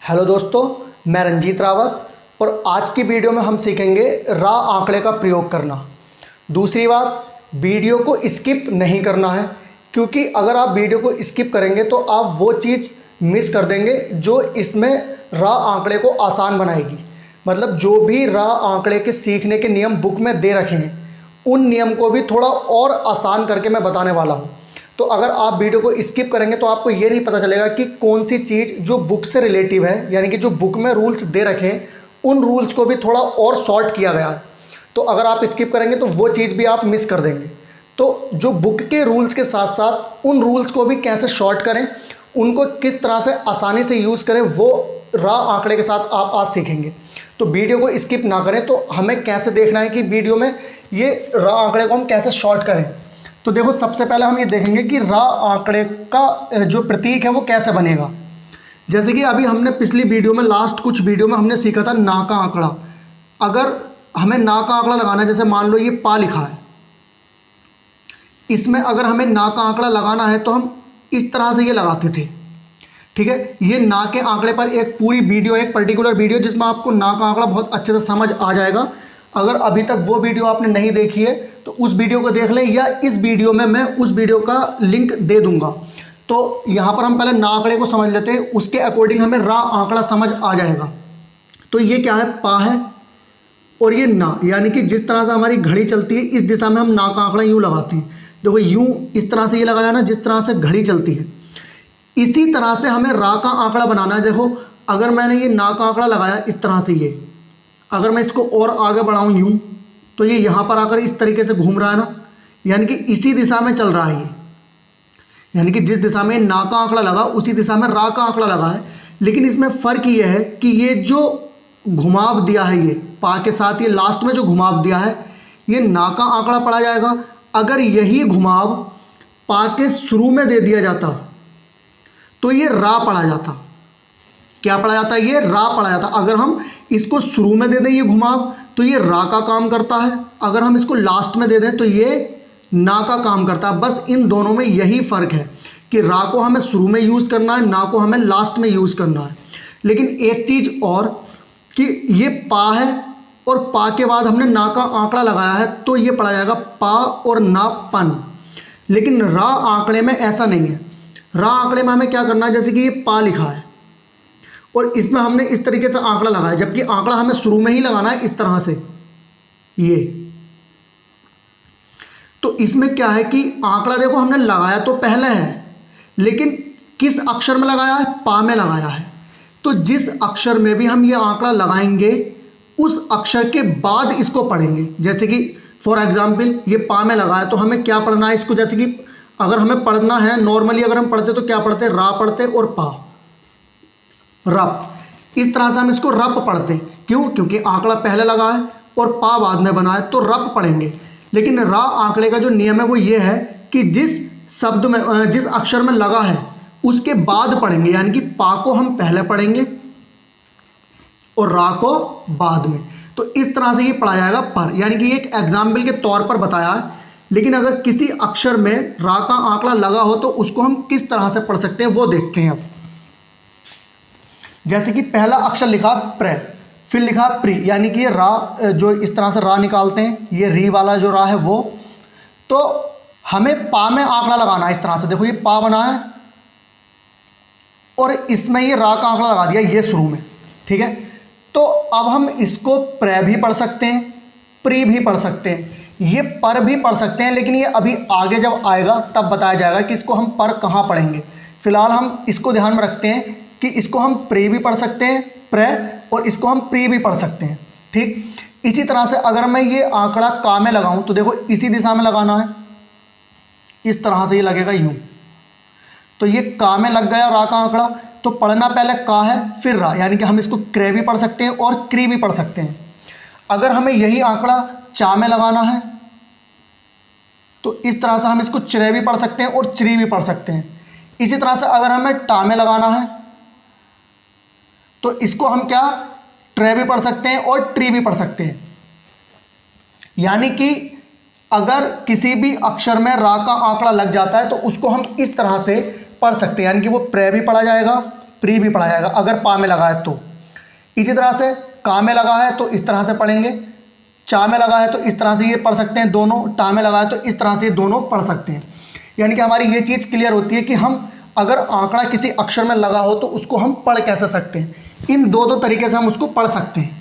Hello दोस्तों, मैं रंजीत रावत और आज की वीडियो में हम सीखेंगे रा आंकड़े का प्रयोग करना। दूसरी बात, वीडियो को स्किप नहीं करना है, क्योंकि अगर आप वीडियो को स्किप करेंगे तो आप वो चीज़ मिस कर देंगे जो इसमें रा आंकड़े को आसान बनाएगी। मतलब जो भी रा आंकड़े के सीखने के नियम बुक में दे रखे हैं, उन नियम को भी थोड़ा और आसान करके मैं बताने वाला हूँ। तो अगर आप वीडियो को स्किप करेंगे तो आपको ये नहीं पता चलेगा कि कौन सी चीज़ जो बुक से रिलेटिव है, यानी कि जो बुक में रूल्स दे रखे हैं उन रूल्स को भी थोड़ा और शॉर्ट किया गया है। तो अगर आप स्किप करेंगे तो वो चीज़ भी आप मिस कर देंगे। तो जो बुक के रूल्स के साथ साथ उन रूल्स को भी कैसे शॉर्ट करें, उनको किस तरह से आसानी से यूज़ करें, वो रा आंकड़े के साथ आप आज सीखेंगे। तो वीडियो को स्किप ना करें। तो हमें कैसे देखना है कि वीडियो में ये रा आंकड़े को हम कैसे शॉर्ट करें। तो देखो, सबसे पहले हम ये देखेंगे कि रा आंकड़े का जो प्रतीक है वो कैसे बनेगा। जैसे कि अभी हमने पिछली वीडियो में, लास्ट कुछ वीडियो में हमने सीखा था ना का आंकड़ा। अगर हमें ना का आंकड़ा लगाना है, जैसे मान लो ये पा लिखा है, इसमें अगर हमें ना का आंकड़ा लगाना है तो हम इस तरह से ये लगाते थे। ठीक है, ये ना के आंकड़े पर एक पूरी वीडियो, एक पर्टिकुलर वीडियो जिसमें आपको ना का आंकड़ा बहुत अच्छे से समझ आ जाएगा। अगर अभी तक वो वीडियो आपने नहीं देखी है तो उस वीडियो को देख लें, या इस वीडियो में मैं उस वीडियो का लिंक दे दूंगा। तो यहाँ पर हम पहले ना आंकड़े को समझ लेते हैं, उसके अकॉर्डिंग हमें रा आंकड़ा समझ आ जाएगा। तो ये क्या है, पा है और ये ना, यानी कि जिस तरह से हमारी घड़ी चलती है इस दिशा में हम ना का आंकड़ा यूँ लगाते हैं। देखो यूँ इस तरह से ये लगाया ना, जिस तरह से घड़ी चलती है इसी तरह से हमें रा का आंकड़ा बनाना है। देखो, अगर मैंने ये ना का आंकड़ा लगाया इस तरह से, ये अगर मैं इसको और आगे बढ़ाऊँ यूँ, तो ये यहाँ पर आकर इस तरीके से घूम रहा है ना, यानी कि इसी दिशा में चल रहा है ये। यानी कि जिस दिशा में ना का आंकड़ा लगा उसी दिशा में रा का आंकड़ा लगा है। लेकिन इसमें फ़र्क ये है कि ये जो घुमाव दिया है, ये पा के साथ ये लास्ट में जो घुमाव दिया है, ये ना का आंकड़ा पड़ा जाएगा। अगर यही घुमाव पा के शुरू में दे दिया जाता तो ये रा पड़ा जाता। क्या पड़ा जाता है, ये रा पड़ा जाता। अगर हम इसको शुरू में दे दें ये घुमाव तो ये रा का काम करता है, अगर हम इसको लास्ट में दे दें तो ये ना का काम करता है। बस इन दोनों में यही फ़र्क है कि रा को हमें शुरू में यूज़ करना है, ना को हमें लास्ट में यूज़ करना है। लेकिन एक चीज़ और कि ये पा है और पा के बाद हमने ना का आंकड़ा लगाया है तो ये पड़ा जाएगा पा और ना पन। लेकिन रा आंकड़े में ऐसा नहीं है। रा आंकड़े में हमें क्या करना है, जैसे कि ये पा लिखा है और इसमें हमने इस तरीके से आंकड़ा लगाया, जबकि आंकड़ा हमें शुरू में ही लगाना है इस तरह से ये। तो इसमें क्या है कि आंकड़ा देखो हमने लगाया तो पहले है, लेकिन किस अक्षर में लगाया है, पा में लगाया है। तो जिस अक्षर में भी हम ये आंकड़ा लगाएंगे उस अक्षर के बाद इसको पढ़ेंगे। जैसे कि फॉर एग्जाम्पल ये पा में लगाया तो हमें क्या पढ़ना है इसको, जैसे कि अगर हमें पढ़ना है नॉर्मली, अगर हम पढ़ते तो क्या पढ़ते, रा पढ़ते और पा, रप। इस तरह से हम इसको रप पढ़ते। क्यों? क्योंकि आंकड़ा पहले लगा है और पा बाद में बना है, तो रप पढ़ेंगे। लेकिन रा आंकड़े का जो नियम है वो ये है कि जिस शब्द में, जिस अक्षर में लगा है उसके बाद पढ़ेंगे। यानी कि पा को हम पहले पढ़ेंगे और रा को बाद में। तो इस तरह से ये पढ़ा जाएगा पर, यानी कि एक एग्जाम्पल के तौर पर बताया है। लेकिन अगर किसी अक्षर में रा का आंकड़ा लगा हो तो उसको हम किस तरह से पढ़ सकते हैं वो देखते हैं अब। जैसे कि पहला अक्षर लिखा प्र, फिर लिखा प्री, यानी कि ये रा, जो इस तरह से रा निकालते हैं, ये री वाला जो रा है वो। तो हमें पा में आंकड़ा लगाना है इस तरह से। देखो ये पा बना है और इसमें ये रा का आंकड़ा लगा दिया ये शुरू में। ठीक है, तो अब हम इसको प्र भी पढ़ सकते हैं, प्री भी पढ़ सकते हैं, ये पर भी पढ़ सकते हैं। लेकिन ये अभी आगे जब आएगा तब बताया जाएगा कि इसको हम पर कहाँ पढ़ेंगे। फिलहाल हम इसको ध्यान में रखते हैं कि इसको हम प्रे भी पढ़ सकते हैं, प्र, और इसको हम प्री भी पढ़ सकते हैं। ठीक, इसी तरह से अगर मैं ये आंकड़ा का में लगाऊं तो देखो इसी दिशा में लगाना है, इस तरह से ये लगेगा यूं। तो ये का में लग गया रा का आंकड़ा, तो पढ़ना पहले का है फिर रा, यानी कि हम इसको क्रे भी पढ़ सकते हैं और क्री भी पढ़ सकते हैं। अगर हमें यही आंकड़ा चा में लगाना है तो इस तरह से हम इसको चिरे भी पढ़ सकते हैं और चिरी भी पढ़ सकते हैं। इसी तरह से अगर हमें टा में लगाना है तो इसको हम क्या, ट्रे भी पढ़ सकते हैं और ट्री भी पढ़ सकते हैं। यानी कि अगर किसी भी अक्षर में रा का आंकड़ा लग जाता है तो उसको हम इस तरह से पढ़ सकते हैं, यानी कि वो प्रे भी पढ़ा जाएगा, प्री भी पढ़ा जाएगा अगर पा में लगा है तो। इसी तरह से का में लगा है तो इस तरह से पढ़ेंगे, चा में लगा है तो इस तरह से ये पढ़ सकते हैं दोनों, टा में लगा है तो इस तरह से ये दोनों पढ़ सकते हैं। यानी कि हमारी ये चीज़ क्लियर होती है कि हम अगर आंकड़ा किसी अक्षर में लगा हो तो उसको हम पढ़ कैसे सकते हैं। इन दो तरीके से हम उसको पढ़ सकते हैं।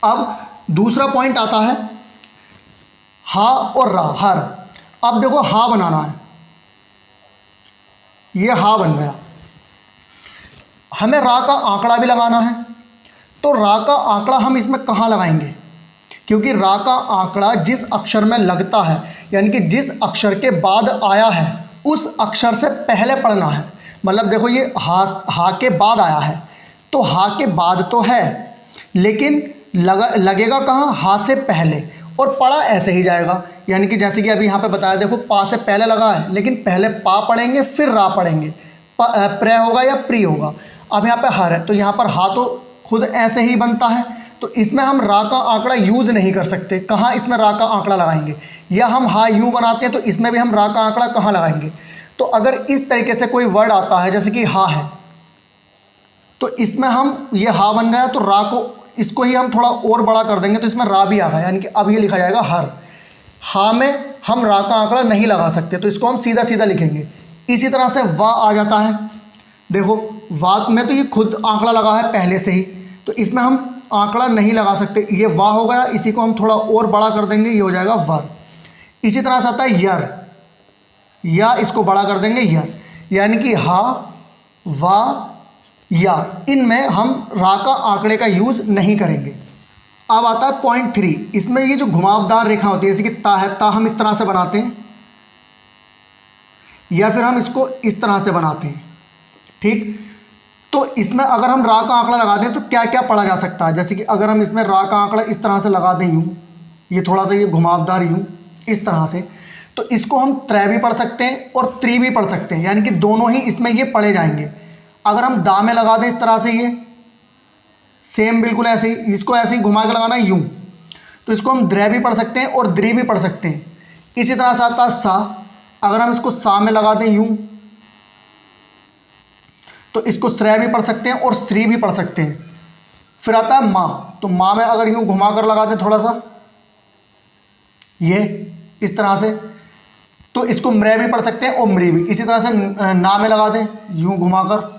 अब दूसरा पॉइंट आता है हा और रा, हर। अब देखो हा बनाना है, ये हा बन गया, हमें रा का आंकड़ा भी लगाना है। तो रा का आंकड़ा हम इसमें कहाँ लगाएंगे, क्योंकि रा का आंकड़ा जिस अक्षर में लगता है यानी कि जिस अक्षर के बाद आया है उस अक्षर से पहले पढ़ना है। मतलब देखो ये हा के बाद आया है तो हा के बाद तो है, लेकिन लगेगा कहाँ, हा से पहले, और पढ़ा ऐसे ही जाएगा। यानी कि जैसे कि अभी यहाँ पे बताया, देखो पा से पहले लगा है लेकिन पहले पा पढ़ेंगे फिर रा पढ़ेंगे, प्र होगा या प्री होगा। अब यहाँ पे हर है तो यहाँ पर हा तो खुद ऐसे ही बनता है, तो इसमें हम रा का आंकड़ा यूज़ नहीं कर सकते। कहाँ इसमें रा का आंकड़ा लगाएंगे, या हम हा यूँ बनाते हैं तो इसमें भी हम रा का आंकड़ा कहाँ लगाएंगे। तो अगर इस तरीके से कोई वर्ड आता है जैसे कि हा है तो इसमें हम ये हा बन गया तो रा को, इसको ही हम थोड़ा और बड़ा कर देंगे तो इसमें रा भी आ गया, यानी कि अब ये लिखा जाएगा हर। हा में हम रा का आंकड़ा नहीं लगा सकते तो इसको हम सीधा सीधा लिखेंगे। इसी तरह से वा आ जाता है, देखो वा में तो ये खुद आंकड़ा लगा है पहले से ही, तो इसमें हम आंकड़ा नहीं लगा सकते। ये वा हो गया, इसी को हम थोड़ा और बड़ा कर देंगे, ये हो जाएगा वर। इसी तरह से आता है यर, या इसको बड़ा कर देंगे यर, यानी कि हा वा या, इनमें हम रा का आंकड़े का यूज़ नहीं करेंगे। अब आता है पॉइंट 3, इसमें ये जो घुमावदार रेखा होती है जैसे कि ता है, ता हम इस तरह से बनाते हैं या फिर हम इसको इस तरह से बनाते हैं, ठीक। तो इसमें अगर हम रा का आंकड़ा लगा दें तो क्या क्या पढ़ा जा सकता है। जैसे कि अगर हम इसमें रा का आंकड़ा इस तरह से लगा दें यूँ, ये थोड़ा सा ये घुमावदार यूँ इस तरह से, तो इसको हम त्रय भी पढ़ सकते हैं और त्रि भी पढ़ सकते हैं, यानी कि दोनों ही इसमें ये पढ़े जाएंगे। अगर हम दा में लगा दें इस तरह से, ये सेम बिल्कुल ऐसे ही, इसको ऐसे ही घुमा के लगाना है यूँ, तो इसको हम द्रय भी पढ़ सकते हैं और द्रि भी पढ़ सकते हैं। इसी तरह से आता है सा, अगर हम इसको सा में लगा दें यूँ तो इसको श्रय भी पढ़ सकते हैं और श्री भी पढ़ सकते हैं। फिर आता है माँ, तो माँ में अगर यूँ घुमा कर लगा दें थोड़ा सा ये इस तरह से, तो इसको म्रय भी पढ़ सकते हैं और मृ भी। इसी तरह से ना में लगा दें यूँ घुमाकर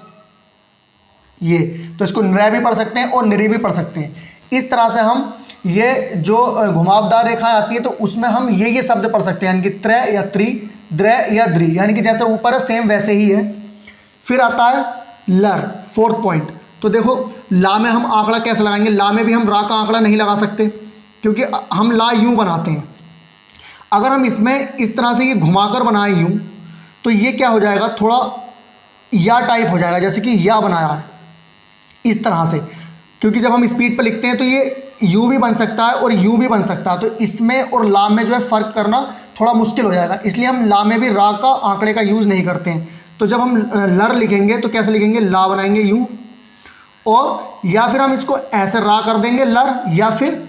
ये, तो इसको नृ भी पढ़ सकते हैं और नृ भी पढ़ सकते हैं। इस तरह से हम ये जो घुमावदार रेखा आती है तो उसमें हम ये शब्द पढ़ सकते हैं, यानी कि त्रय या त्रि, द्रय या द्रि, यानी कि जैसे ऊपर है सेम वैसे ही है। फिर आता है लर, 4th पॉइंट। तो देखो ला में हम आंकड़ा कैसे लगाएंगे, ला में भी हम रा का आंकड़ा नहीं लगा सकते क्योंकि हम ला यूँ बनाते हैं। अगर हम इसमें इस तरह से ये घुमाकर बनाए यूँ तो ये क्या हो जाएगा, थोड़ा या टाइप हो जाएगा, जैसे कि या बनाया है इस तरह से, क्योंकि जब हम स्पीड पर लिखते हैं तो ये यू भी बन सकता है और यू भी बन सकता है, तो इसमें और ला में जो है फ़र्क करना थोड़ा मुश्किल हो जाएगा, इसलिए हम ला में भी रा का आंकड़े का यूज़ नहीं करते हैं। तो जब हम लर लिखेंगे तो कैसे लिखेंगे, ला बनाएंगे यूँ, और या फिर हम इसको ऐसे रा कर देंगे लर, या फिर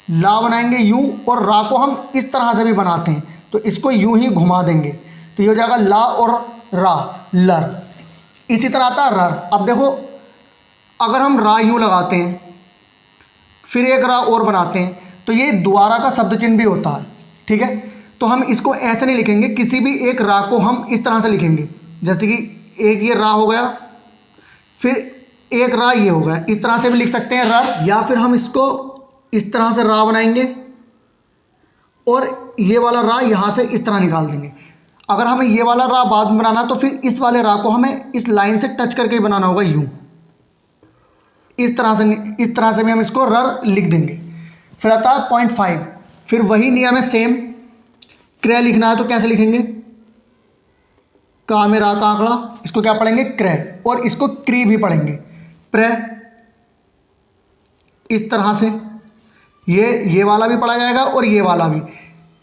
ला बनाएंगे यूँ और रा को हम इस तरह से भी बनाते हैं, तो इसको यूँ ही घुमा देंगे तो ये हो जाएगा ला और रा, लर। इसी तरह आता है रर। अब देखो अगर हम रा यूँ लगाते हैं फिर एक रा और बनाते हैं तो ये द्वारा का शब्द चिन्ह भी होता है, ठीक है। तो हम इसको ऐसे नहीं लिखेंगे, किसी भी एक रा को हम इस तरह से लिखेंगे, जैसे कि एक ये रा हो गया फिर एक रा ये हो गया, इस तरह से भी लिख सकते हैं रर, या फिर हम इसको इस तरह से रा बनाएंगे और ये वाला रा यहाँ से इस तरह निकाल देंगे। अगर हमें ये वाला रा बाद में बनाना तो फिर इस वाले रा को हमें इस लाइन से टच करके ही बनाना होगा यूँ, इस तरह से भी हम इसको रर लिख देंगे। फिर आता है पॉइंट 5, फिर वही नियम है सेम, क्रय लिखना है तो कैसे लिखेंगे, का में रा का आंकड़ा, इसको क्या पढ़ेंगे क्रय, और इसको क्री भी पढ़ेंगे, प्र, इस तरह से ये वाला भी पढ़ा जाएगा और ये वाला भी।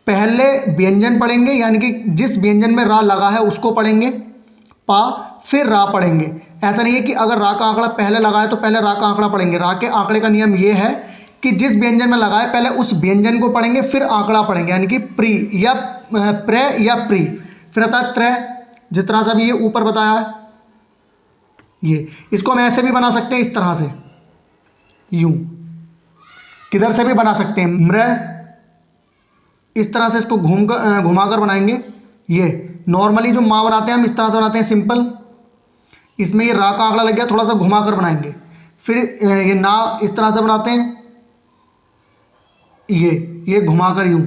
पहले व्यंजन पढ़ेंगे, यानी कि जिस व्यंजन में रा लगा है उसको पढ़ेंगे पा, फिर रा पढ़ेंगे। ऐसा नहीं है कि अगर रा का आंकड़ा पहले लगा है तो पहले रा का आंकड़ा पढ़ेंगे। रा के आंकड़े का नियम ये है कि जिस व्यंजन में लगा है पहले उस व्यंजन को पढ़ेंगे फिर आंकड़ा पढ़ेंगे, यानी कि प्री या प्र या प्री। फिर आता है त्रय, जिस तरह से अभी ये ऊपर बताया है ये इसको हम ऐसे भी बना सकते हैं, इस तरह से, यूं किधर से भी बना सकते हैं, मृ, इस तरह से इसको घुमाकर बनाएंगे। ये नॉर्मली जो माँ बनाते हैं हम इस तरह से बनाते हैं सिंपल, इसमें ये रा का आंकड़ा लग गया, थोड़ा सा घुमाकर बनाएंगे। फिर ये ना इस तरह से बनाते हैं, ये घुमाकर यूं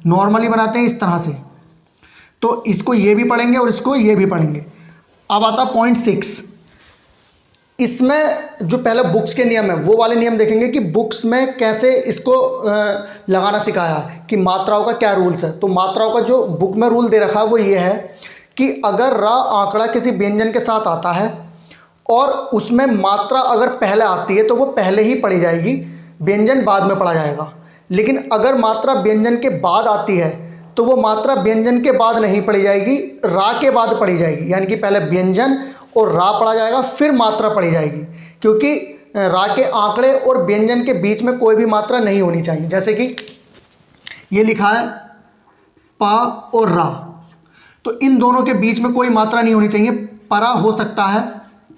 नॉर्मली बनाते हैं इस तरह से। तो इसको ये भी पढ़ेंगे और इसको ये भी पढ़ेंगे। अब आता पॉइंट 6, इसमें जो पहले बुक्स के नियम है वो वाले नियम देखेंगे कि बुक्स में कैसे इसको लगाना सिखाया है, कि मात्राओं का क्या रूल्स है। तो मात्राओं का जो बुक में रूल दे रखा है वो ये है कि अगर रा आंकड़ा किसी व्यंजन के साथ आता है और उसमें मात्रा अगर पहले आती है तो वो पहले ही पढ़ी जाएगी, व्यंजन बाद में पढ़ा जाएगा। लेकिन अगर मात्रा व्यंजन के बाद आती है तो वो मात्रा व्यंजन के बाद नहीं पढ़ी जाएगी, रा के बाद पढ़ी जाएगी। यानी कि पहले व्यंजन और रा पढ़ा जाएगा, फिर मात्रा पढ़ी जाएगी, क्योंकि रा के आंकड़े और व्यंजन के बीच में कोई भी मात्रा नहीं होनी चाहिए। जैसे कि ये लिखा है पा और रा, तो इन दोनों के बीच में कोई मात्रा नहीं होनी चाहिए। परा हो सकता है,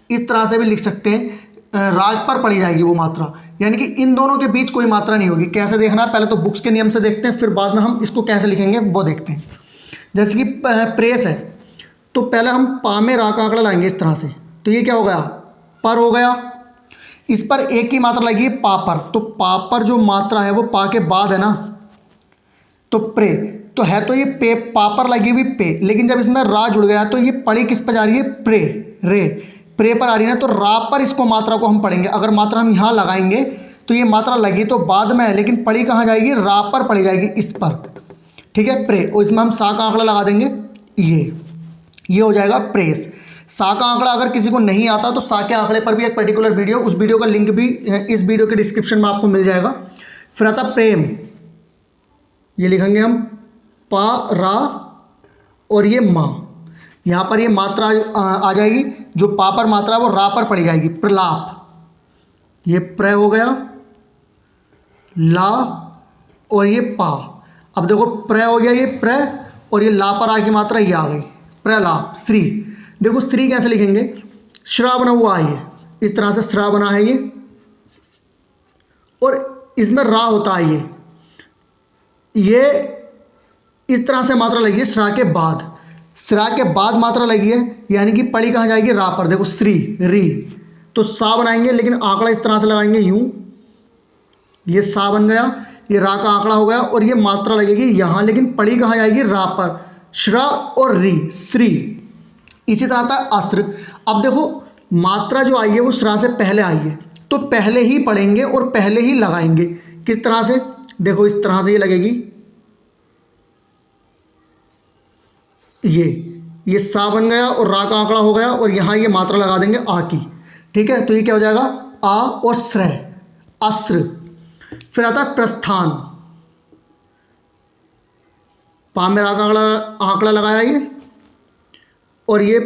इस तरह से भी लिख सकते हैं, राग पर पढ़ी जाएगी वो मात्रा, यानी कि इन दोनों के बीच कोई मात्रा नहीं होगी। कैसे देखना है, पहले तो बुक्स के नियम से देखते हैं, फिर बाद में हम इसको कैसे लिखेंगे वो देखते हैं। जैसे कि प्रेस है, तो पहले हम पा में रा का आंकड़ा लाएंगे इस तरह से, तो ये क्या हो गया, पर हो गया। इस पर एक की मात्रा लगी है पा पर, तो पा पर जो मात्रा है वो पा के बाद है ना, तो प्रे तो है, तो ये पे पा पर लगी हुई पे, लेकिन जब इसमें रा जुड़ गया तो ये पढ़ी किस पर जा रही है, प्रे, रे, प्रे पर आ रही है ना, तो रा पर इसको मात्रा को हम पढ़ेंगे। अगर मात्रा हम यहाँ लगाएंगे तो ये मात्रा लगी तो बाद में है, लेकिन पढ़ी कहाँ जाएगी, रा पर पढ़ी जाएगी, इस पर, ठीक है, प्रे। और इसमें हम सा का आंकड़ा लगा देंगे, ये हो जाएगा प्रेस। सा का आंकड़ा अगर किसी को नहीं आता तो सा के आंकड़े पर भी एक पर्टिकुलर वीडियो, उस वीडियो का लिंक भी इस वीडियो के डिस्क्रिप्शन में आपको मिल जाएगा। फिर आता प्रेम, ये लिखेंगे हम पा रा और ये माँ, यहाँ पर ये मात्रा आ जाएगी, जो पा पर मात्रा है वो रा पर पड़ी जाएगी, प्रलाप, ये प्र हो गया, ला और ये पा। अब देखो प्र हो गया ये प्र, और ये ला पर आ की मात्रा ये आ गई, प्रलाप। श्री, देखो श्री कैसे लिखेंगे, श्रा बना हुआ है, ये इस तरह से श्रा बना है ये, और इसमें रा होता है ये इस तरह से मात्रा लगी है श्रा के बाद, श्रा के बाद मात्रा लगी है, यानी कि पढ़ी कहाँ जाएगी, रा पर। देखो श्री, री, तो सा बनाएंगे, लेकिन आंकड़ा इस तरह से लगाएंगे यूं, ये सा बन गया, ये रा का आंकड़ा हो गया, और ये मात्रा लगेगी यहाँ, लेकिन पढ़ी कहाँ जाएगी, रा पर, श्रा और री, श्री। इसी तरह आता है अस्त्र। अब देखो मात्रा जो आई है वो श्रा से पहले आई है, तो पहले ही पढ़ेंगे और पहले ही लगाएंगे। किस तरह से, देखो इस तरह से ये लगेगी, ये सा बन गया और रा का आंकड़ा हो गया, और यहाँ ये मात्रा लगा देंगे आ की, ठीक है, तो ये क्या हो जाएगा, आ और श्रय, अस्त्र। फिर आता है प्रस्थान, पा में रा का आंकड़ा लगाया ये, और ये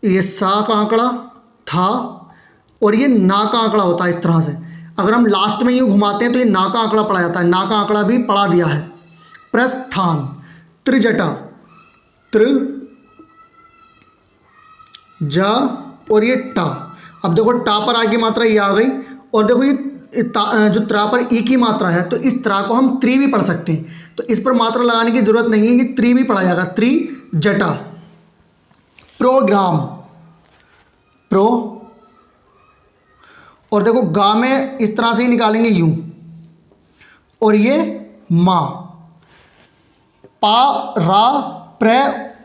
ये सा का आंकड़ा था, और ये ना का आंकड़ा होता है इस तरह से। अगर हम लास्ट में यूँ घुमाते हैं तो ये ना का आंकड़ा पढ़ा जाता है, ना का आंकड़ा भी पढ़ा दिया है। प्रस्थान, त्रिजटा, त्रि जा और ये टा। अब देखो टा पर आ की मात्रा ये आ गई, और देखो ये जो त्रा पर ई की मात्रा है, तो इस त्रा को हम त्रि भी पढ़ सकते हैं, तो इस पर मात्रा लगाने की जरूरत नहीं है, ये त्रि भी पढ़ा जाएगा, त्रि जटा। प्रोग्राम, प्रो, और देखो गा में इस तरह से ही निकालेंगे यूं, और ये माँ, पा रा प्र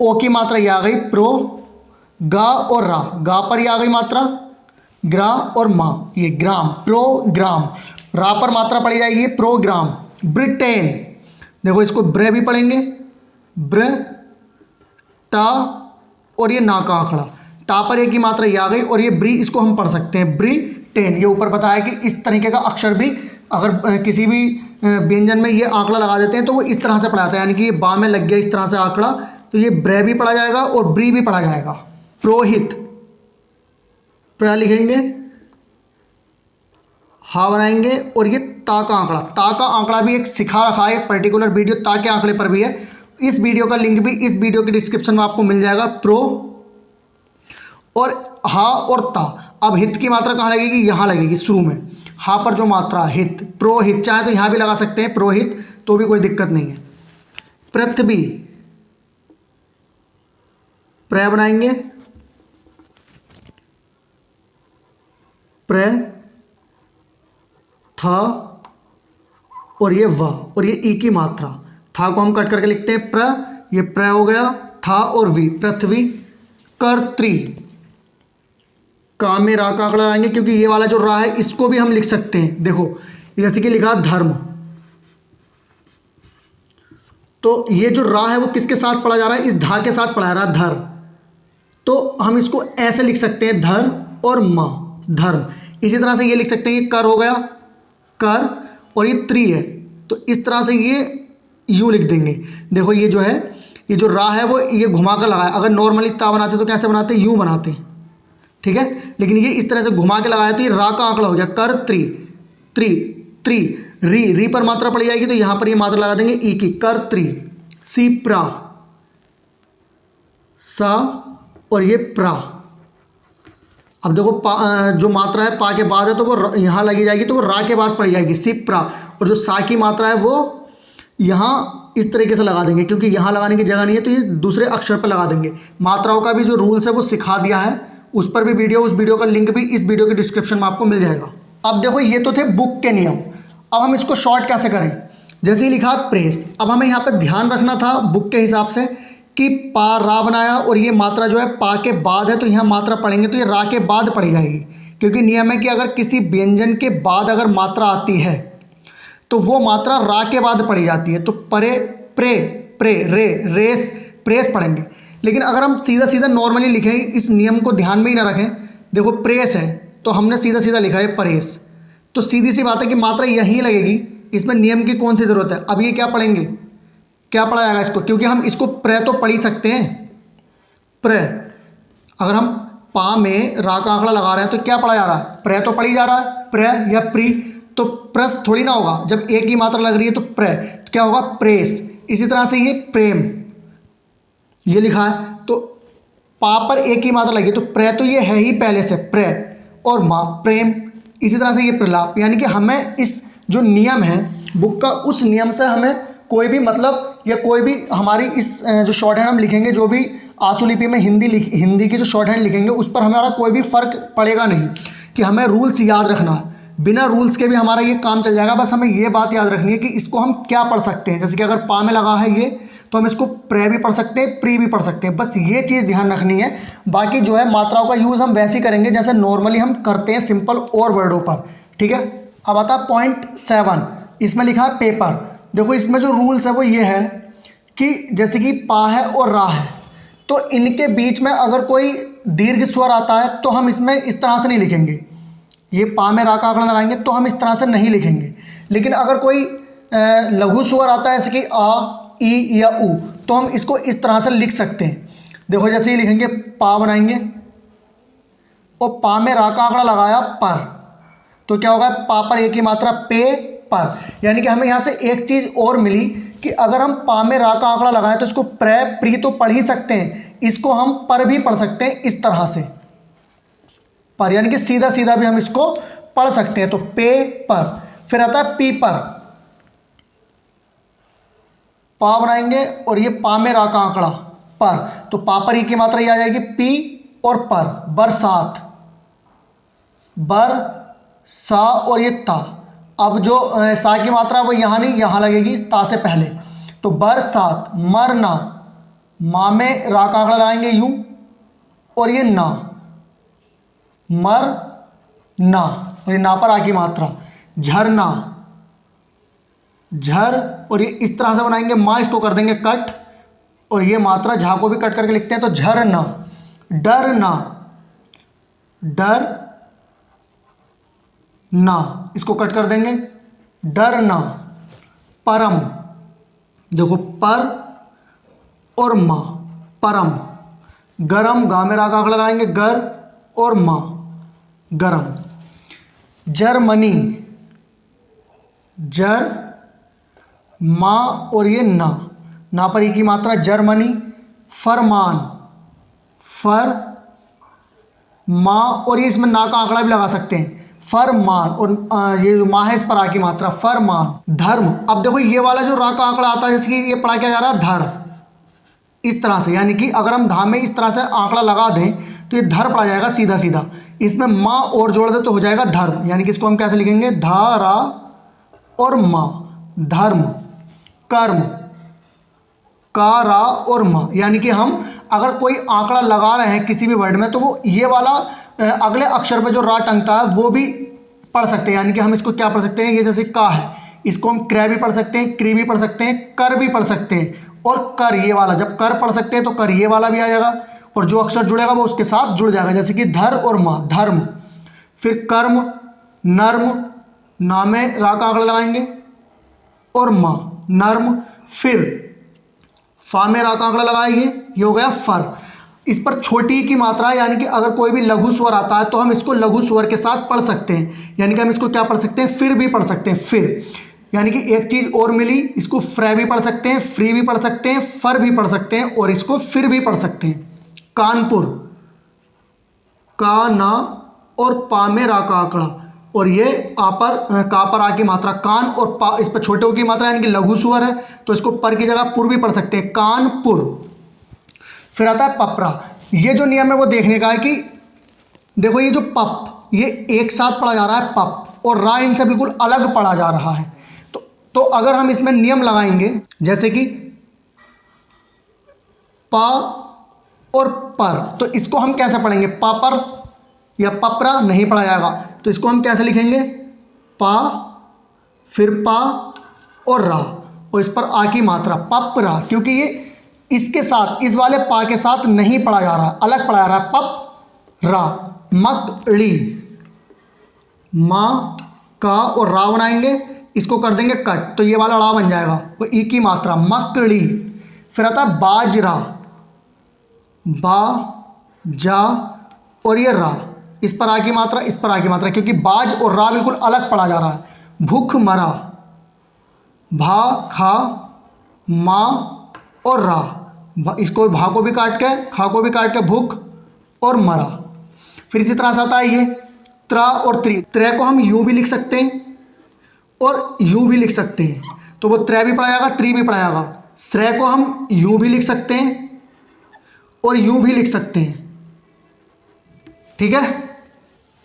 ओ की मात्रा ये आ गई, प्रो, गा और रा, गा पर ये आ गई मात्रा, ग्रा और माँ, ये ग्राम, प्रोग्राम। रा पर मात्रा पड़ी जाएगी प्रोग्राम। ब्रिटेन, देखो इसको ब्र भी पढ़ेंगे, ब्र, टा और ये ना का आंकड़ा, टा पर एक की मात्रा ये आ गई, और ये ब्री, इसको हम पढ़ सकते हैं ब्रिटेन। ये ऊपर बताया कि इस तरीके का अक्षर भी अगर किसी भी व्यंजन में ये आंकड़ा लगा देते हैं तो वो इस तरह से पढ़ाता है, यानी कि ये बा में लग गया इस तरह से आंकड़ा, तो ये ब्र भी पढ़ा जाएगा और ब्री भी पढ़ा जाएगा। प्रोहित, प्र लिखेंगे, हा बनाएंगे, और ये ता का आंकड़ा, ता का आंकड़ा भी एक सिखा रखा है, एक पर्टिकुलर वीडियो ता के आंकड़े पर भी है, इस वीडियो का लिंक भी इस वीडियो के डिस्क्रिप्शन में आपको मिल जाएगा। प्रो, और हा और ता। अब हित की मात्रा कहाँ लगेगी, यहाँ लगेगी शुरू में। हा पर जो मात्रा हित, प्रोहित, चाहे तो यहाँ भी लगा सकते हैं प्रोहित, तो भी कोई दिक्कत नहीं है। पृथ्वी, प्र बनाएंगे, प्र, था और ये व, और ये ई की मात्रा। था को हम कट करके लिखते हैं प्र, ये प्र हो गया, था और वी, पृथ्वी। कर्त्री, का में रा का आंकड़ा लगाएंगे, क्योंकि ये वाला जो रा है इसको भी हम लिख सकते हैं। देखो जैसे कि लिखा धर्म, तो ये जो रा है वो किसके साथ पढ़ा जा रहा है, इस धा के साथ पढ़ा जा रहा है, धर। तो हम इसको ऐसे लिख सकते हैं धर और माँ, धर्म। इसी तरह से ये लिख सकते हैं कि कर हो गया, कर, और ये त्रि है, तो इस तरह से ये यूँ लिख देंगे। देखो ये जो है, ये जो रा है वो ये घुमा कर लगाया। अगर नॉर्मली ता बनाते तो कैसे बनाते, यूँ बनाते, ठीक है, लेकिन ये इस तरह से घुमा के लगाया तो ये रा का आंकड़ा हो गया। कर त्रि, त्रि, त्रि, री, री पर मात्रा पड़ जाएगी तो यहाँ पर ये मात्रा लगा देंगे ई की, कर त्रि। सी प्रा, सा और ये प्रा। अब देखो जो मात्रा है पा के बाद है तो वो यहाँ लगी जाएगी, तो वो रा के बाद पड़ जाएगी, सिप्रा। और जो सा की मात्रा है वो यहाँ इस तरीके से लगा देंगे, क्योंकि यहाँ लगाने की जगह नहीं है तो ये दूसरे अक्षर पर लगा देंगे। मात्राओं का भी जो रूल्स है वो सिखा दिया है, उस पर भी वीडियो, उस वीडियो का लिंक भी इस वीडियो के डिस्क्रिप्शन में आपको मिल जाएगा। अब देखो ये तो थे बुक के नियम, अब हम इसको शॉर्ट कैसे करें। जैसे ही लिखा प्रेस, अब हमें यहाँ पर ध्यान रखना था बुक के हिसाब से कि पा रा बनाया और ये मात्रा जो है पा के बाद है, तो यहाँ मात्रा पढ़ेंगे तो ये रा के बाद पढ़ी जाएगी, क्योंकि नियम है कि अगर किसी व्यंजन के बाद अगर मात्रा आती है तो वो मात्रा रा के बाद पढ़ी जाती है। तो परे, प्रे, प्रे, रे, रेस, प्रेस पढ़ेंगे। लेकिन अगर हम सीधा सीधा नॉर्मली लिखें, इस नियम को ध्यान में ही ना रखें, देखो प्रेस है तो हमने सीधा सीधा लिखा है परेस, तो सीधी सी बात है कि मात्रा यहीं लगेगी, इसमें नियम की कौन सी ज़रूरत है। अब ये क्या पढ़ेंगे, क्या पढ़ा जाएगा इसको, क्योंकि हम इसको प्र तो पढ़ ही सकते हैं, प्र। अगर हम पा में रा का आंकड़ा लगा रहे हैं तो क्या पढ़ा जा रहा है, प्र तो पढ़ी जा रहा है, प्र या प्री, तो प्रस थोड़ी ना होगा, जब एक ही मात्रा लग रही है तो प्र, तो क्या होगा प्रेस। इसी तरह से ये प्रेम, ये लिखा है तो पा पर एक ही मात्रा लगी, तो प्र तो ये है ही पहले से, प्र, और माँ प्रेम। इसी तरह से ये प्रलाप, यानी कि हमें इस जो नियम है बुक का, उस नियम से हमें कोई भी मतलब या कोई भी हमारी इस जो शॉर्ट हैंड हम लिखेंगे, जो भी आशुलिपि में हिंदी की जो शॉर्ट हैंड लिखेंगे, उस पर हमारा कोई भी फ़र्क पड़ेगा नहीं, कि हमें रूल्स याद रखना है। बिना रूल्स के भी हमारा ये काम चल जाएगा, बस हमें ये बात याद रखनी है कि इसको हम क्या पढ़ सकते हैं। जैसे कि अगर पा में लगा है ये, तो हम इसको प्रे भी पढ़ सकते हैं, प्री भी पढ़ सकते हैं, बस ये चीज़ ध्यान रखनी है। बाकी जो है मात्राओं का यूज़ हम वैसे ही करेंगे जैसे नॉर्मली हम करते हैं सिंपल और वर्डों पर, ठीक है। अब आता है पॉइंट 7, इसमें लिखा है पेपर। देखो इसमें जो रूल्स है वो ये है कि जैसे कि पा है और रा है, तो इनके बीच में अगर कोई दीर्घ स्वर आता है तो हम इसमें इस तरह से नहीं लिखेंगे। ये पा में रा का आंकड़ा लगाएंगे तो हम इस तरह से नहीं लिखेंगे। लेकिन अगर कोई लघु स्वर आता है जैसे कि आ, ई या उ, तो हम इसको इस तरह से लिख सकते हैं। देखो जैसे ये लिखेंगे, पा बनाएंगे और पा में रा का आंकड़ा लगाया पर, तो क्या होगा, पा पर एक ही मात्रा पे, पर। यानी कि हमें यहाँ से एक चीज़ और मिली कि अगर हम पा में रा का आंकड़ा लगाएं तो इसको प्र, प्री तो पढ़ ही सकते हैं, इसको हम पर भी पढ़ सकते हैं इस तरह से, पर, यानी कि सीधा सीधा भी हम इसको पढ़ सकते हैं। तो पे पर, फिर आता है पी पर, पा बनाएंगे और ये पा में रा का आंकड़ा पर, तो पा पर ई की मात्रा ये आ जाएगी पी और पर। बरसात, बर, सा और ये ता। अब जो सा की मात्रा वो यहाँ नहीं, यहाँ लगेगी ता से पहले, तो बरसात। मरना, माँ में रा का आंकड़ा लगाएंगे यूं और ये ना, मर ना, और ये ना पर आ की मात्रा। झरना, झर, और ये इस तरह से बनाएंगे, माँ इसको कर देंगे कट, और ये मात्रा झा को भी कट करके लिखते हैं, तो झरना। डरना, डर ना, इसको कट कर देंगे, डरना। परम, देखो पर और माँ, परम। गरम, गा में रा का आंकड़ा लगाएंगे, गर और माँ, गरम। जर्मनी, जर, माँ और ये ना, ना पर ई की मात्रा, जर्मनी। फरमान, फर, माँ, और ये इसमें ना का आंकड़ा भी लगा सकते हैं, फरमान, और ये जो माँ है इस पर आ की मात्रा, फरमान। धर्म, अब देखो ये वाला जो रा का आंकड़ा आता है, जैसे कि ये पढ़ा क्या जा रहा है, धर, इस तरह से, यानी कि अगर हम धा में इस तरह से आंकड़ा लगा दें तो ये धर पड़ा जाएगा सीधा सीधा। इसमें माँ और जोड़ दे तो हो जाएगा धर्म, यानी कि इसको हम कैसे लिखेंगे, धारा और माँ, धर्म। कर्म, कारा और माँ, यानी कि हम अगर कोई आंकड़ा लगा रहे हैं किसी भी वर्ड में तो वो ये वाला अगले अक्षर पे जो रा टंगता है वो भी पढ़ सकते हैं, यानी कि हम इसको क्या पढ़ सकते हैं, ये जैसे का है, इसको हम क्रय भी पढ़ सकते हैं, क्री भी पढ़ सकते हैं, कर भी पढ़ सकते हैं, और कर ये वाला, जब कर पढ़ सकते हैं तो कर ये वाला भी आ जाएगा, और जो अक्षर जुड़ेगा वो उसके साथ जुड़ जाएगा, जैसे कि धर और माँ, धर्म। फिर कर्म, नर्म, ना में रा का आंकड़ा लगाएंगे, और माँ, नर्म। फिर फा में रा का आंकड़ा लगाएंगे, ये हो गया फर। इस पर छोटी की मात्रा, यानी कि अगर कोई भी लघु स्वर आता है तो हम इसको लघु स्वर के साथ पढ़ सकते हैं, यानी कि हम इसको क्या पढ़ सकते हैं, फिर भी पढ़ सकते हैं, फिर, यानी कि एक चीज़ और मिली, इसको फ्रै भी पढ़ सकते हैं, फ्री भी पढ़ सकते हैं, फर भी पढ़ सकते हैं, और इसको फिर भी पढ़ सकते हैं। कानपुर, का, ना और पा में रा का आंकड़ा, और ये आ पर का पर आ की मात्रा, कान, और पा इस पर छोटे ओ की मात्रा, यानी कि लघु स्वर है तो इसको पर की जगह पुर भी पढ़ सकते हैं, कानपुर। फिर आता है पपरा। ये जो नियम है वो देखने का है कि देखो ये जो पप, ये एक साथ पढ़ा जा रहा है पप, और रा इनसे बिल्कुल अलग पढ़ा जा रहा है, तो अगर हम इसमें नियम लगाएंगे, जैसे कि पा और पर, तो इसको हम कैसे पढ़ेंगे, पापर या पपरा नहीं पढ़ा जाएगा, तो इसको हम कैसे लिखेंगे, पा, फिर पा और रा, और इस पर आ की मात्रा, पपरा, क्योंकि ये इसके साथ, इस वाले पा के साथ नहीं पढ़ा जा रहा, अलग पढ़ा जा रहा है, पप रा। मकड़ी, माँ का और रा बनाएंगे, इसको कर देंगे कट, तो ये वाला रा बन जाएगा, वो ई की मात्रा, मकड़ी। फिर आता है बाजरा, बा, जा और ये रा, इस पर आ की मात्रा, इस पर आ की मात्रा, क्योंकि बाज और रा बिल्कुल अलग पढ़ा जा रहा है। भूखमरा, भा, खा, माँ और रा, इसको भा को भी काट के, खा को भी काट के, भूख और मरा। फिर इसी तरह से आता है ये त्रा और त्रि, त्रै को हम यूं भी लिख सकते हैं और यूं भी लिख सकते हैं, तो वो त्रै भी पढ़ा जाएगा, त्रि भी पढ़ा जाएगा। श्रै को हम यूं भी लिख सकते हैं और यूं भी लिख सकते हैं, ठीक है।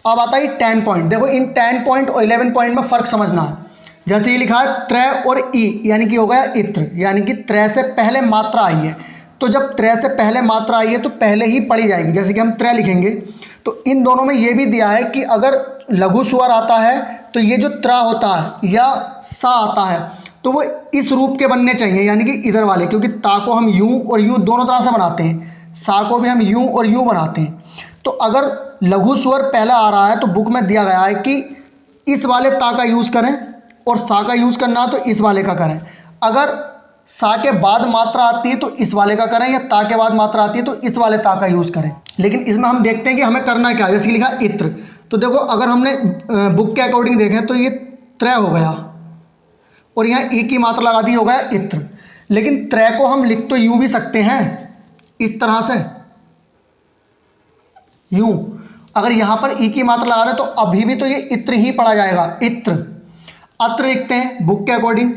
अब आता है 10 पॉइंट। देखो इन 10 पॉइंट और 11 पॉइंट में फ़र्क समझना है। जैसे ये लिखा है त्रै और ई, यानी कि हो गया इत्र, यानी कि त्रै से पहले मात्रा आई है, तो जब त्रै से पहले मात्रा आई है तो पहले ही पढ़ी जाएगी। जैसे कि हम त्रै लिखेंगे तो इन दोनों में ये भी दिया है कि अगर लघु स्वर आता है तो ये जो त्रा होता है या सा आता है तो वो इस रूप के बनने चाहिए, यानी कि इधर वाले, क्योंकि ता को हम यूं और यूं दोनों तरह से बनाते हैं, सा को भी हम यूं और यूं बनाते हैं। तो अगर लघु स्वर पहला आ रहा है तो बुक में दिया गया है कि इस वाले ता का यूज़ करें और सा का यूज़ करना तो इस वाले का करें। अगर सा के बाद मात्रा आती है तो इस वाले का करें, या ता के बाद मात्रा आती है तो इस वाले ता का यूज़ करें। लेकिन इसमें हम देखते हैं कि हमें करना क्या है। जैसे लिखा इत्र, तो देखो अगर हमने बुक के अकॉर्डिंग देखें तो ये त्रै हो गया और यहाँ ई की मात्रा लगा दी, हो गया इत्र। लेकिन त्रै को हम लिख तो यूँ भी सकते हैं, इस तरह से यूँ। अगर यहाँ पर ई की मात्रा लगा दें तो अभी भी तो ये इत्र ही पढ़ा जाएगा, इत्र। अत्र लिखते हैं बुक के अकॉर्डिंग,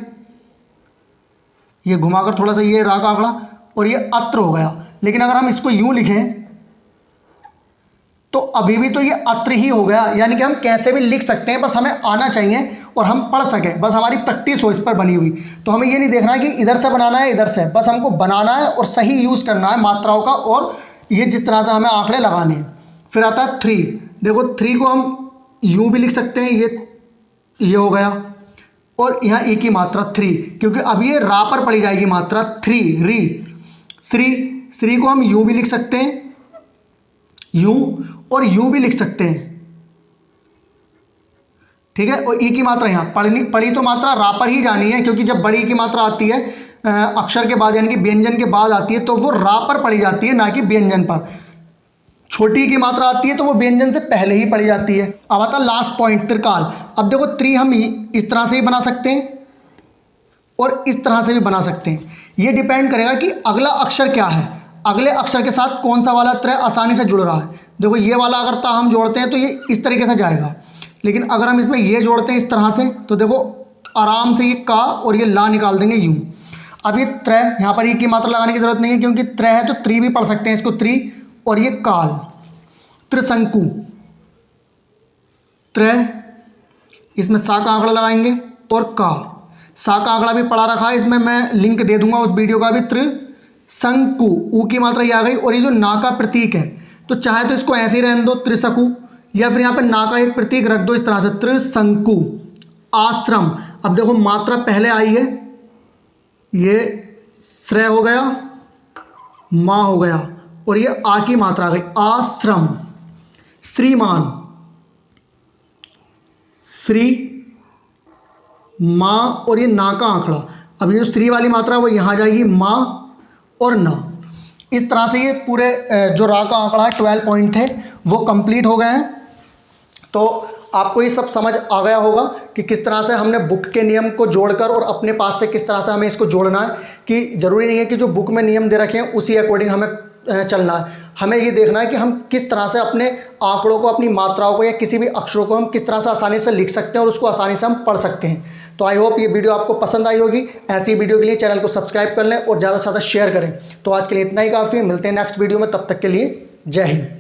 ये घुमाकर थोड़ा सा ये रा का आंकड़ा और ये अत्र हो गया। लेकिन अगर हम इसको यूं लिखें तो अभी भी तो ये अत्र ही हो गया, यानी कि हम कैसे भी लिख सकते हैं, बस हमें आना चाहिए और हम पढ़ सकें, बस हमारी प्रैक्टिस हो इस पर बनी हुई। तो हमें ये नहीं देखना है कि इधर से बनाना है इधर से, बस हमको बनाना है और सही यूज़ करना है मात्राओं का, और ये जिस तरह से हमें आंकड़े लगाने हैं। फिर आता है थ्री। देखो थ्री को हम यूं भी लिख सकते हैं, ये हो गया, और यहाँ ई की मात्रा थ्री, क्योंकि अब ये रा पर पड़ी जाएगी मात्रा थ्री, री। श्री, श्री को हम यूं भी लिख सकते हैं, यूं, और यूं भी लिख सकते हैं, ठीक है। और ई की मात्रा यहाँ पड़ी तो मात्रा रा पर ही जानी है, क्योंकि जब बड़ी की मात्रा आती है अक्षर के बाद, यानी कि व्यंजन के बाद आती है, तो वो रा पर पड़ी जाती है, ना कि व्यंजन पर। छोटी की मात्रा आती है तो वो व्यंजन से पहले ही पड़ी जाती है। अब आता लास्ट पॉइंट, त्रिकाल। अब देखो त्रि हम इस तरह से ही बना सकते हैं और इस तरह से भी बना सकते हैं, ये डिपेंड करेगा कि अगला अक्षर क्या है, अगले अक्षर के साथ कौन सा वाला त्रै आसानी से जुड़ रहा है। देखो ये वाला अगर ता हम जोड़ते हैं तो ये इस तरीके से जाएगा, लेकिन अगर हम इसमें ये जोड़ते हैं इस तरह से तो देखो आराम से ये का और ये ला निकाल देंगे यूं। अब ये त्रय, यहाँ पर ये की मात्रा लगाने की जरूरत नहीं है क्योंकि त्रय है तो त्रि भी पढ़ सकते हैं इसको, त्रि, और ये काल, त्रिशंकु, त्रय, इसमें सा का आंकड़ा लगाएंगे और का, सा का आंकड़ा भी पढ़ा रखा है, इसमें मैं लिंक दे दूंगा उस वीडियो का भी। त्रिशंकु, ऊ की मात्रा ये आ गई, और ये जो ना का प्रतीक है तो चाहे तो इसको ऐसे ही रहने दो त्रिशंकु, या फिर यहाँ पे ना का एक प्रतीक रख दो इस तरह से त्रिशंकु। आश्रम, अब देखो मात्रा पहले आई है, ये श्रेय हो गया, माँ हो गया, और ये आ की मात्रा आ गई, आश्रम। श्रीमान, श्री, माँ और ये ना का आंकड़ा, अब ये जो श्री वाली मात्रा वो यहाँ जाएगी, माँ और ना। इस तरह से ये पूरे जो रा का आंकड़ा है 12 पॉइंट थे वो कंप्लीट हो गए हैं। तो आपको ये सब समझ आ गया होगा कि किस तरह से हमने बुक के नियम को जोड़कर और अपने पास से किस तरह से हमें इसको जोड़ना है, कि ज़रूरी नहीं है कि जो बुक में नियम दे रखे हैं उसी अकॉर्डिंग हमें चलना है। हमें ये देखना है कि हम किस तरह से अपने आंकड़ों को, अपनी मात्राओं को या किसी भी अक्षरों को हम किस तरह से आसानी से लिख सकते हैं और उसको आसानी से हम पढ़ सकते हैं। तो आई होप ये वीडियो आपको पसंद आई होगी। ऐसी वीडियो के लिए चैनल को सब्सक्राइब कर लें और ज़्यादा से ज़्यादा शेयर करें। तो आज के लिए इतना ही काफ़ी है, मिलते हैं नेक्स्ट वीडियो में, तब तक के लिए जय हिंद।